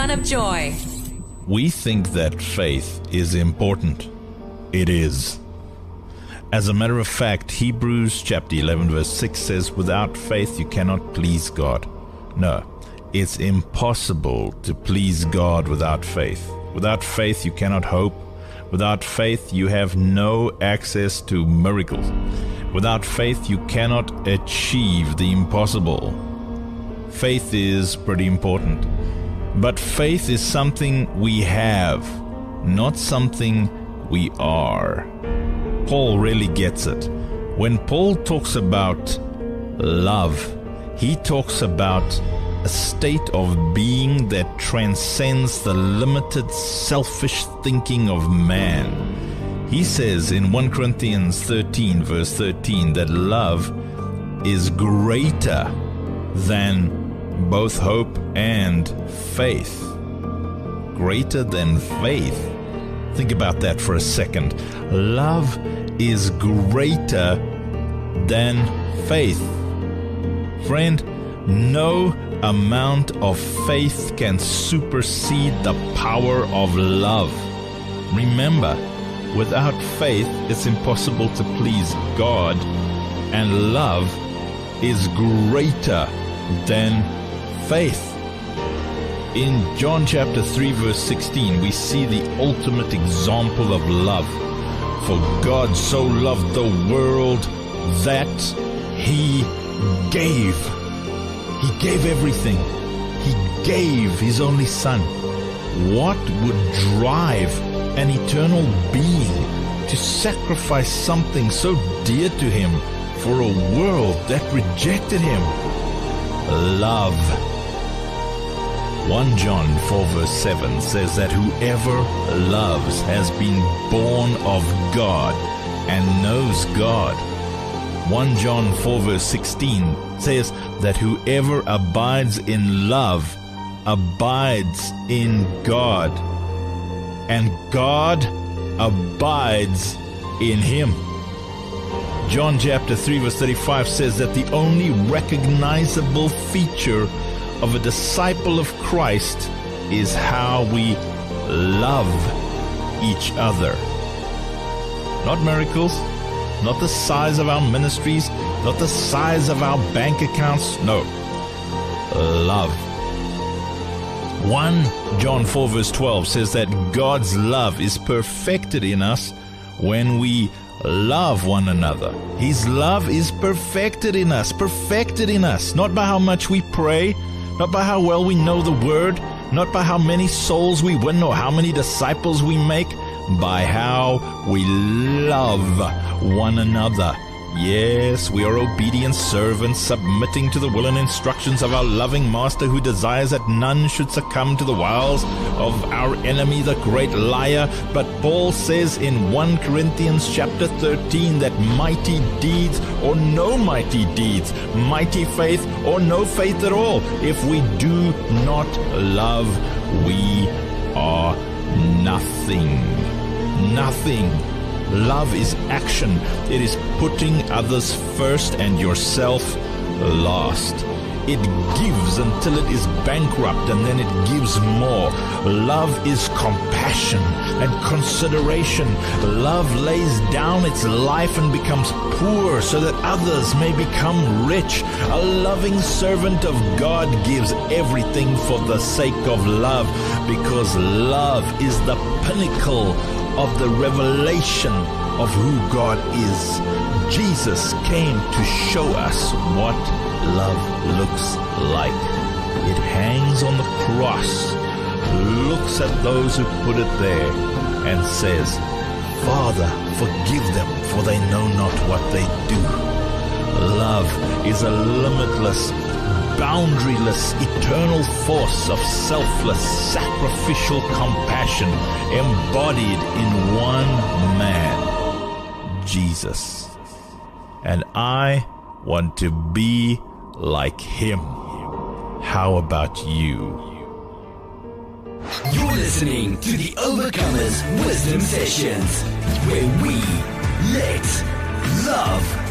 Son of Joy. We think that faith is important. It is. As a matter of fact, Hebrews chapter 11 verse 6 says, without faith you cannot please God. No, it's impossible to please God without faith. Without faith you cannot hope. Without faith you have no access to miracles. Without faith you cannot achieve the impossible. Faith is pretty important. But faith is something we have, not something we are. Paul really gets it. When Paul talks about love, he talks about a state of being that transcends the limited selfish thinking of man. He says in 1 Corinthians 13 verse 13 that love is greater than both hope and faith. Greater than faith. Think about that for a second. Love is greater than faith. Friend, no amount of faith can supersede the power of love. Remember, without faith, it's impossible to please God, and love is greater than faith. In John chapter 3 verse 16, we see the ultimate example of love. For God so loved the world that He gave. He gave everything. He gave His only Son. What would drive an eternal being to sacrifice something so dear to Him for a world that rejected Him? Love. 1 John 4 verse 7 says that whoever loves has been born of God and knows God. 1 John 4 verse 16 says that whoever abides in love abides in God, and God abides in him. John chapter 3 verse 35 says that the only recognizable feature of a disciple of Christ is how we love each other. Not miracles, not the size of our ministries, not the size of our bank accounts. No, love. 1 John 4 verse 12 says that God's love is perfected in us when we love one another. His love is perfected in us, not by how much we pray, not by how well we know the word, not by how many souls we win or how many disciples we make, by how we love one another. Yes, we are obedient servants, submitting to the will and instructions of our loving Master, who desires that none should succumb to the wiles of our enemy, the great liar. But Paul says in 1 Corinthians chapter 13 that mighty deeds or no mighty deeds, mighty faith or no faith at all, if we do not love, we are nothing. Nothing. Love is action. It is putting others first and yourself last. It gives until it is bankrupt, and then it gives more. Love is compassion and consideration. Love lays down its life and becomes poor so that others may become rich. A loving servant of God gives everything for the sake of love, because love is the pinnacle of the revelation of who God is. Jesus came to show us what love looks like. It hangs on the cross, looks at those who put it there, and says, Father, forgive them, for they know not what they do. Love is a limitless, boundaryless, eternal force of selfless, sacrificial compassion embodied in one man, Jesus. And I want to be like Him. How about you? You're listening to the Overcomers Wisdom Sessions, where we let love